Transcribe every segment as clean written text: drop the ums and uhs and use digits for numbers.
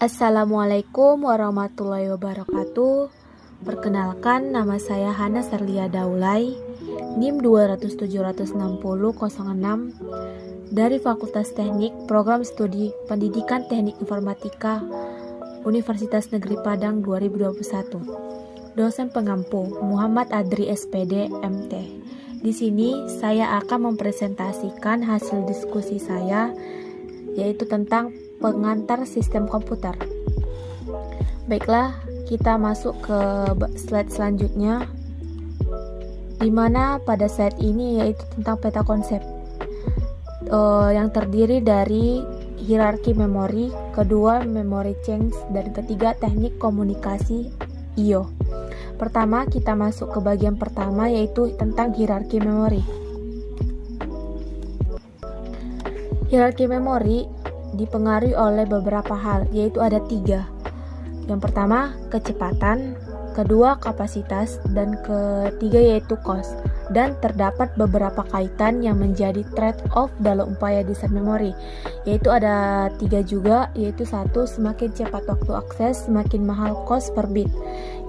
Assalamualaikum warahmatullahi wabarakatuh. Perkenalkan, nama saya Hana Serlia Daulay, NIM 2076006 dari Fakultas Teknik Program Studi Pendidikan Teknik Informatika Universitas Negeri Padang 2021. Dosen pengampu Muhammad Adri SPD MT. Di sini saya akan mempresentasikan hasil diskusi saya, yaitu tentang pengantar sistem komputer. Baiklah, kita masuk ke slide selanjutnya, di mana pada slide ini yaitu tentang peta konsep yang terdiri dari hierarki memori, kedua memory chunks, dan ketiga teknik komunikasi I/O. Pertama, kita masuk ke bagian pertama, yaitu tentang hierarki memori. Hierarki memori dipengaruhi oleh beberapa hal, yaitu ada 3. Yang pertama, kecepatan, kedua, kapasitas, dan ketiga yaitu cost. Dan terdapat beberapa kaitan yang menjadi trade-off dalam upaya desain memori, yaitu ada 3 juga, yaitu 1, semakin cepat waktu akses, semakin mahal cost per bit.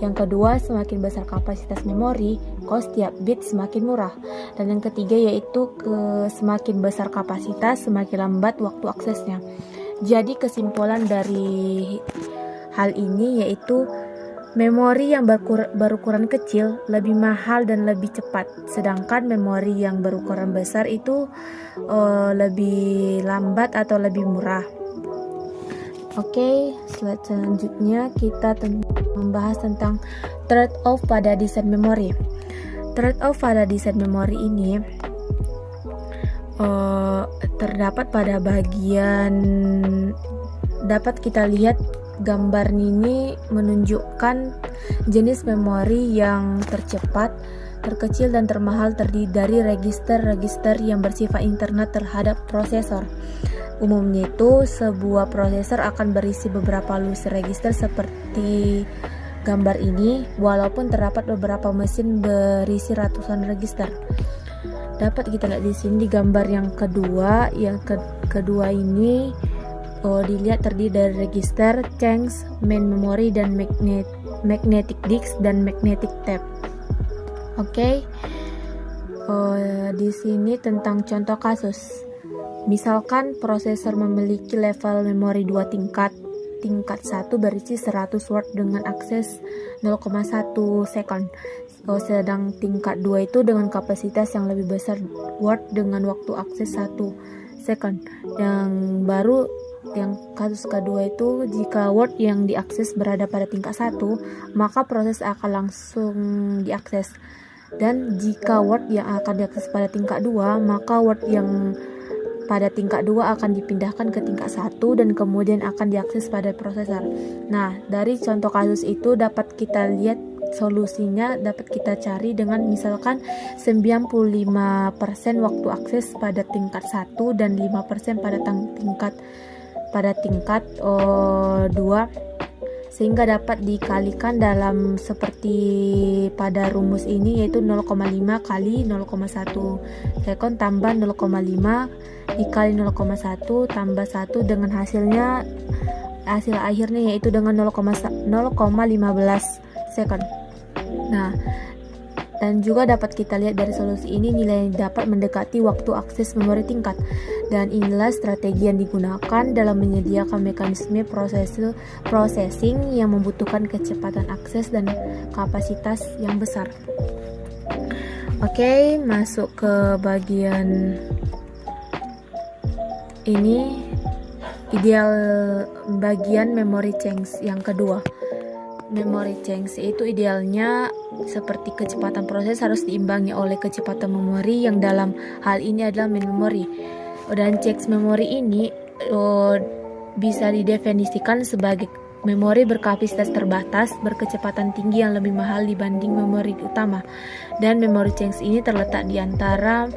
Yang kedua, semakin besar kapasitas memori, cost tiap bit semakin murah. Dan yang ketiga yaitu semakin besar kapasitas, semakin lambat waktu aksesnya. Jadi kesimpulan dari hal ini yaitu memori yang berukuran kecil lebih mahal dan lebih cepat, sedangkan memori yang berukuran besar itu lebih lambat atau lebih murah. Oke, slide selanjutnya kita membahas tentang trade-off pada desain memori. Trade-off pada desain memori ini terdapat pada bagian, dapat kita lihat gambar ini menunjukkan jenis memori yang tercepat, terkecil, dan termahal terdiri dari register-register yang bersifat internal terhadap prosesor. Umumnya itu sebuah prosesor akan berisi beberapa luas register seperti gambar ini, walaupun terdapat beberapa mesin berisi ratusan register. Dapat kita lihat di sini di gambar yang kedua. Kedua ini dilihat terdiri dari register, chunks, main memory, dan magnetic disk dan magnetic tape. Oke. Di sini tentang contoh kasus. Misalkan prosesor memiliki level memori 2 tingkat. Tingkat 1 berisi 100 word dengan akses 0,1 second. Sedang tingkat 2 itu dengan kapasitas yang lebih besar word dengan waktu akses 1 second. Yang kasus kedua itu jika word yang diakses berada pada tingkat 1, maka proses akan langsung diakses. Dan jika word yang akan diakses pada tingkat 2, maka word yang pada tingkat 2 akan dipindahkan ke tingkat 1 dan kemudian akan diakses pada prosesor. Nah, dari contoh kasus itu dapat kita lihat solusinya, dapat kita cari dengan misalkan 95% waktu akses pada tingkat 1 dan 5% pada tingkat 2, sehingga dapat dikalikan dalam seperti pada rumus ini, yaitu 0,5 kali 0,1 sekon tambah 0,5 dikali 0,1 tambah 1 dengan hasil akhirnya yaitu dengan 0,15 second. Nah, dan juga dapat kita lihat dari solusi ini nilai dapat mendekati waktu akses memori tingkat. Dan inilah strategi yang digunakan dalam menyediakan mekanisme processing yang membutuhkan kecepatan akses dan kapasitas yang besar. Oke, masuk ke bagian ini, ideal bagian memory chunks yang kedua. Memory chunks itu idealnya seperti kecepatan proses harus diimbangi oleh kecepatan memori, yang dalam hal ini adalah main memory. Dan chunks memori ini bisa didefinisikan sebagai memori berkapasitas terbatas, berkecepatan tinggi yang lebih mahal dibanding memori utama. Dan memory chunks ini terletak di antara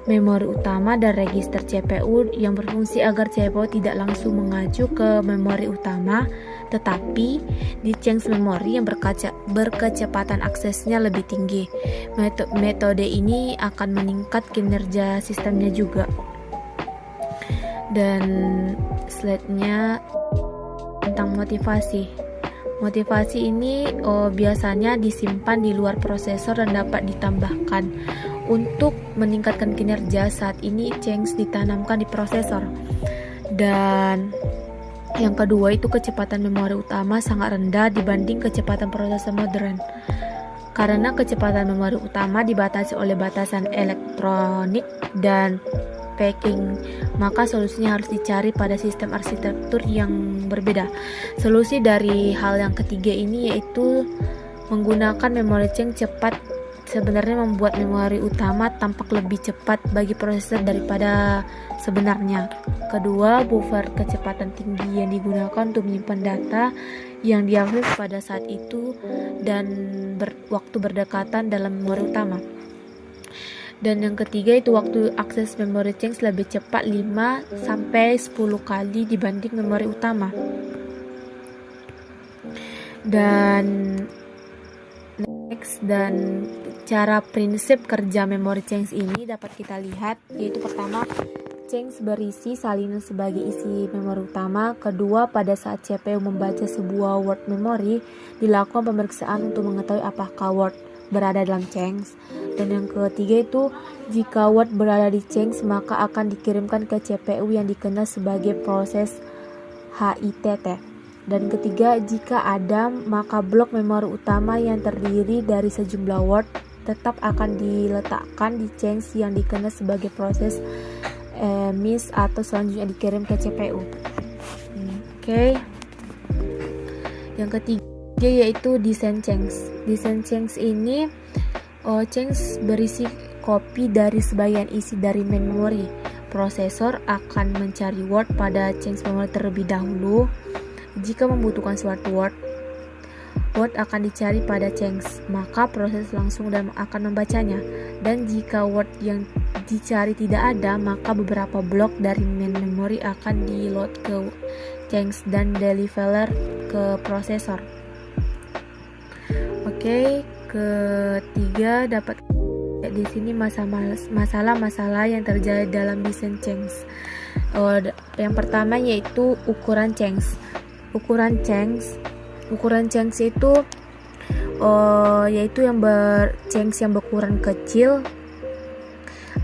memori utama dan register CPU yang berfungsi agar CPU tidak langsung mengacu ke memori utama, tetapi di chunks memori yang berkecepatan aksesnya lebih tinggi. Metode ini akan meningkat kinerja sistemnya juga. Dan slide-nya tentang motivasi. Motivasi ini biasanya disimpan di luar prosesor dan dapat ditambahkan untuk meningkatkan kinerja. Saat ini change ditanamkan di prosesor. Dan yang kedua itu kecepatan memori utama sangat rendah dibanding kecepatan prosesor modern. Karena kecepatan memori utama dibatasi oleh batasan elektronik dan packing, maka solusinya harus dicari pada sistem arsitektur yang berbeda. Solusi dari hal yang ketiga ini yaitu menggunakan memory change cepat sebenarnya membuat memori utama tampak lebih cepat bagi prosesor daripada sebenarnya. Kedua, buffer kecepatan tinggi yang digunakan untuk menyimpan data yang diakses pada saat itu dan waktu berdekatan dalam memori utama. Dan yang ketiga itu waktu akses memory change lebih cepat 5-10 kali dibanding memori utama. Dan next, dan cara prinsip kerja memory change ini dapat kita lihat, yaitu pertama, change berisi salinan sebagai isi memori utama. Kedua, pada saat CPU membaca sebuah word memory, dilakukan pemeriksaan untuk mengetahui apakah word berada dalam change. Dan yang ketiga itu, jika word berada di change, maka akan dikirimkan ke CPU yang dikenal sebagai proses HITT. Dan ketiga, jika ada, maka blok memori utama yang terdiri dari sejumlah word tetap akan diletakkan di change yang dikenal sebagai proses MIS atau selanjutnya dikirim ke CPU. Oke. Yang ketiga yaitu design change. Design change ini change berisi kopi dari sebagian isi dari main memory. Prosesor akan mencari word pada change memory terlebih dahulu. Jika membutuhkan suatu word akan dicari pada change, maka proses langsung dan akan membacanya. Dan jika word yang dicari tidak ada, maka beberapa blok dari main memory akan di-load ke change dan deliver ke prosesor. Oke, ketiga dapat di sini masalah-masalah yang terjadi dalam design change. Yang pertama yaitu ukuran change. Ukuran change itu yaitu change yang berukuran kecil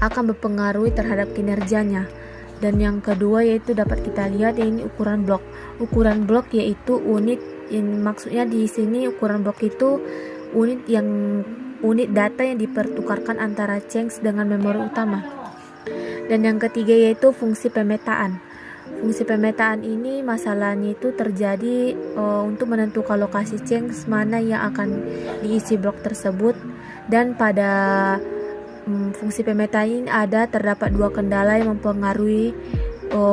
akan berpengaruh terhadap kinerjanya. Dan yang kedua yaitu dapat kita lihat ini ukuran blok. Ukuran blok yaitu unit, maksudnya di sini ukuran blok itu unit data yang dipertukarkan antara change dengan memori utama. Dan yang ketiga yaitu fungsi pemetaan. Fungsi pemetaan ini masalahnya itu terjadi untuk menentukan lokasi change mana yang akan diisi blok tersebut. Dan pada fungsi pemetaan ini terdapat dua kendala yang mempengaruhi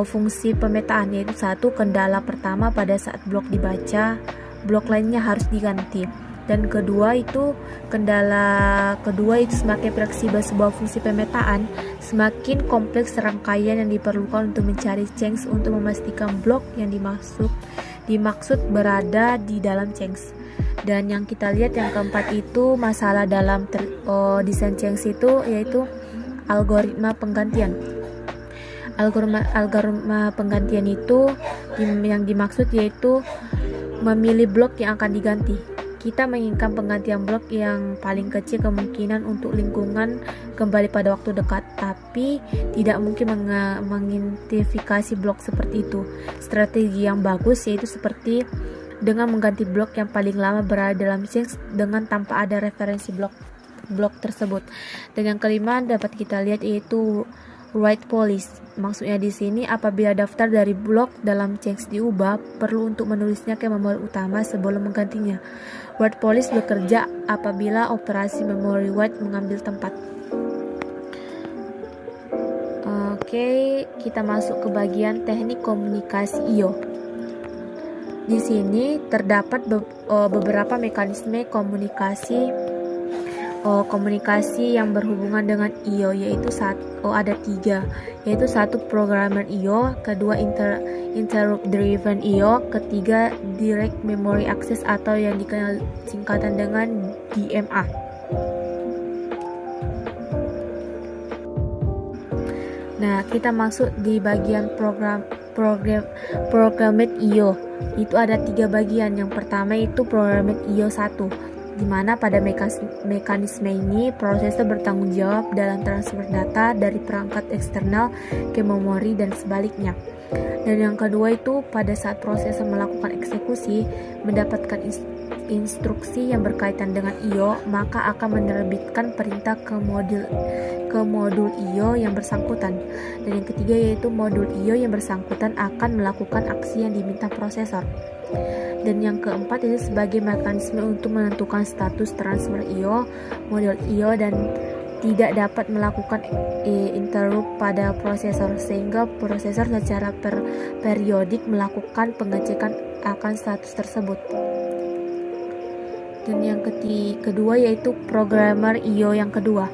fungsi pemetaan, yaitu satu, kendala pertama pada saat blok dibaca, blok lainnya harus diganti. Dan kendala kedua itu semakin fleksibel sebuah fungsi pemetaan, semakin kompleks rangkaian yang diperlukan untuk mencari change untuk memastikan blok yang dimaksud berada di dalam change. Dan yang kita lihat yang keempat itu masalah dalam desain change itu yaitu algoritma penggantian. Algoritma penggantian itu yang dimaksud yaitu memilih blok yang akan diganti. Kita menginginkan penggantian blok yang paling kecil kemungkinan untuk lingkungan kembali pada waktu dekat, tapi tidak mungkin mengidentifikasi blok seperti itu. Strategi yang bagus yaitu seperti dengan mengganti blok yang paling lama berada dalam change dengan tanpa ada referensi blok tersebut. Dan yang kelima dapat kita lihat yaitu write policy. Maksudnya di sini apabila daftar dari blok dalam change diubah, perlu untuk menulisnya ke memori utama sebelum menggantinya. Write policy bekerja apabila operasi memory write mengambil tempat. Oke, kita masuk ke bagian teknik komunikasi I/O. Di sini terdapat beberapa mekanisme komunikasi yang berhubungan dengan I/O, yaitu ada 3, yaitu 1 programmer I/O, kedua interrupt driven I/O, ketiga direct memory access atau yang dikenal singkatan dengan DMA. Nah, kita masuk di bagian programmed IO. Itu ada 3 bagian. Yang pertama itu programmed IO 1, di mana pada mekanisme ini prosesor bertanggung jawab dalam transfer data dari perangkat eksternal ke memori dan sebaliknya. Dan yang kedua itu pada saat prosesor melakukan eksekusi mendapatkan instruksi yang berkaitan dengan IO, maka akan menerbitkan perintah ke modul IO yang bersangkutan. Dan yang ketiga yaitu modul IO yang bersangkutan akan melakukan aksi yang diminta prosesor. Dan yang keempat itu sebagai mekanisme untuk menentukan status transfer IO, modul IO dan tidak dapat melakukan interrupt pada prosesor, sehingga prosesor secara periodik melakukan pengecekan akan status tersebut. Dan yang kedua yaitu programmer IO yang kedua.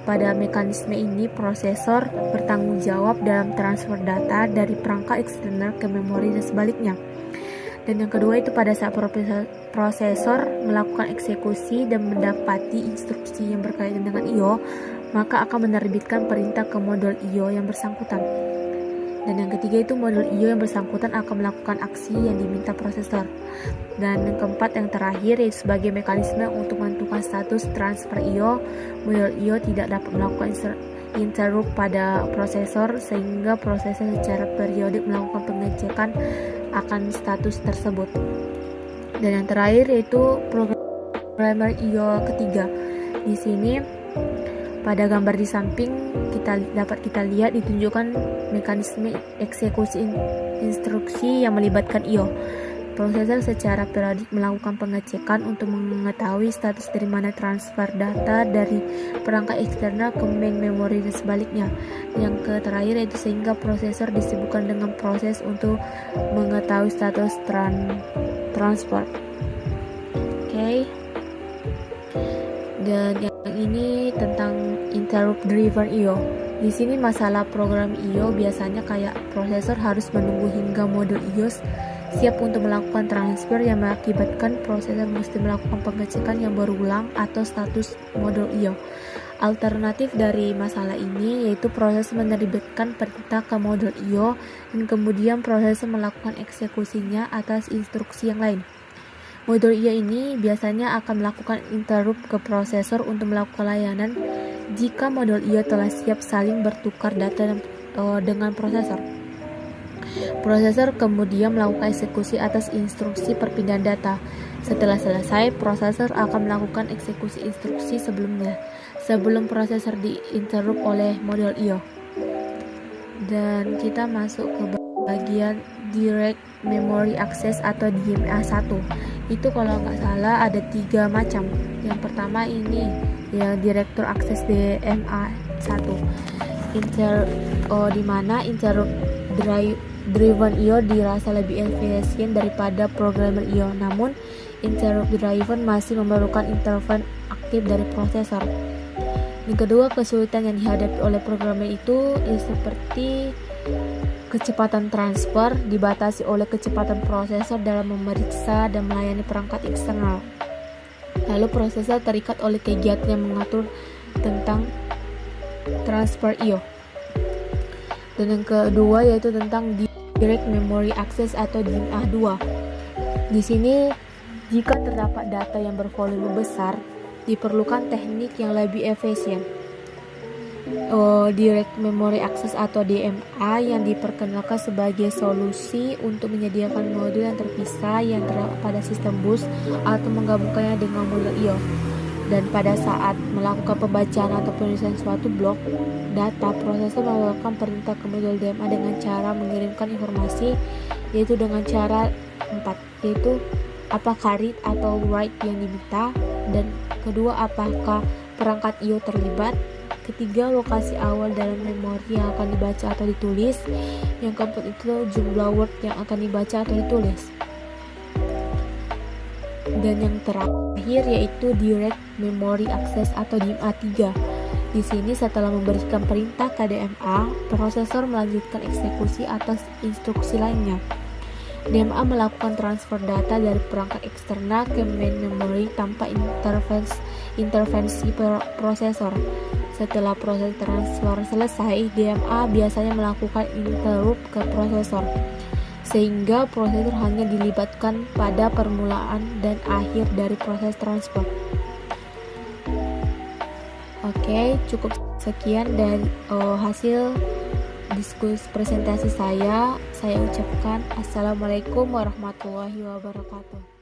Pada mekanisme ini prosesor bertanggung jawab dalam transfer data dari perangkat eksternal ke memori dan sebaliknya. Dan yang kedua itu pada saat prosesor melakukan eksekusi dan mendapati instruksi yang berkaitan dengan IO, maka akan menerbitkan perintah ke modul IO yang bersangkutan. Dan yang ketiga itu modul IO yang bersangkutan akan melakukan aksi yang diminta prosesor. Dan yang keempat yang terakhir yaitu sebagai mekanisme untuk menentukan status transfer IO, modul IO tidak dapat melakukan interrupt pada prosesor, sehingga prosesor secara periodik melakukan pengecekan akan status tersebut. Dan yang terakhir yaitu programmer IO ketiga. Di sini pada gambar di samping dapat kita lihat ditunjukkan mekanisme eksekusi instruksi yang melibatkan IO. Prosesor secara periodik melakukan pengecekan untuk mengetahui status dari mana transfer data dari perangkat eksternal ke main memori dan sebaliknya. Yang terakhir yaitu sehingga prosesor disibukkan dengan proses untuk mengetahui status transfer. Oke. Dan yang ini tentang interrupt driven IO. Di sini masalah program IO biasanya kayak prosesor harus menunggu hingga modul IO siap untuk melakukan transfer yang mengakibatkan prosesor mesti melakukan pengecekan yang berulang atau status modul IO. Alternatif dari masalah ini yaitu proses menerbitkan perintah ke modul IO dan kemudian prosesor melakukan eksekusinya atas instruksi yang lain. Modul IO ini biasanya akan melakukan interrupt ke prosesor untuk melakukan layanan jika modul IO telah siap saling bertukar data dengan prosesor. Prosesor kemudian melakukan eksekusi atas instruksi perpindahan data. Setelah selesai, prosesor akan melakukan eksekusi instruksi sebelumnya, sebelum prosesor diinterrupt oleh modul IO. Dan kita masuk ke bagian Direct Memory Access atau DMA 1. Itu kalau nggak salah ada 3 macam. Yang pertama ini ya Director Access DMA 1. Di mana interrupt driven IO dirasa lebih efisien daripada programmer IO, namun interrupt driven masih memerlukan intervensi aktif dari prosesor. Yang kedua, kesulitan yang dihadapi oleh programmer itu seperti kecepatan transfer dibatasi oleh kecepatan prosesor dalam memeriksa dan melayani perangkat eksternal. Lalu prosesor terikat oleh kegiatan yang mengatur tentang transfer IO. Dan yang kedua yaitu tentang Direct Memory Access atau DMA 2. Di sini jika terdapat data yang bervolume besar, diperlukan teknik yang lebih efisien. Direct Memory Access atau DMA yang diperkenalkan sebagai solusi untuk menyediakan modul yang terpisah yang terdapat pada sistem bus atau menggabungkannya dengan modul IO. Dan pada saat melakukan pembacaan atau penulisan suatu blok data, prosesor melakukan perintah ke modul DMA dengan cara mengirimkan informasi, yaitu dengan cara 4, yaitu apakah read atau write yang diminta, dan kedua apakah perangkat IO terlibat, ketiga lokasi awal dalam memori yang akan dibaca atau ditulis, yang keempat itu jumlah word yang akan dibaca atau ditulis. Dan yang terakhir yaitu Direct Memory Access atau DMA 3. Di sini setelah memberikan perintah ke DMA, prosesor melanjutkan eksekusi atas instruksi lainnya. DMA melakukan transfer data dari perangkat eksternal ke main memory tanpa intervensi prosesor. Setelah proses transfer selesai, DMA biasanya melakukan interrupt ke prosesor, sehingga prosesor hanya dilibatkan pada permulaan dan akhir dari proses transfer. Oke, cukup sekian dari hasil diskusi presentasi saya. Saya ucapkan Assalamualaikum warahmatullahi wabarakatuh.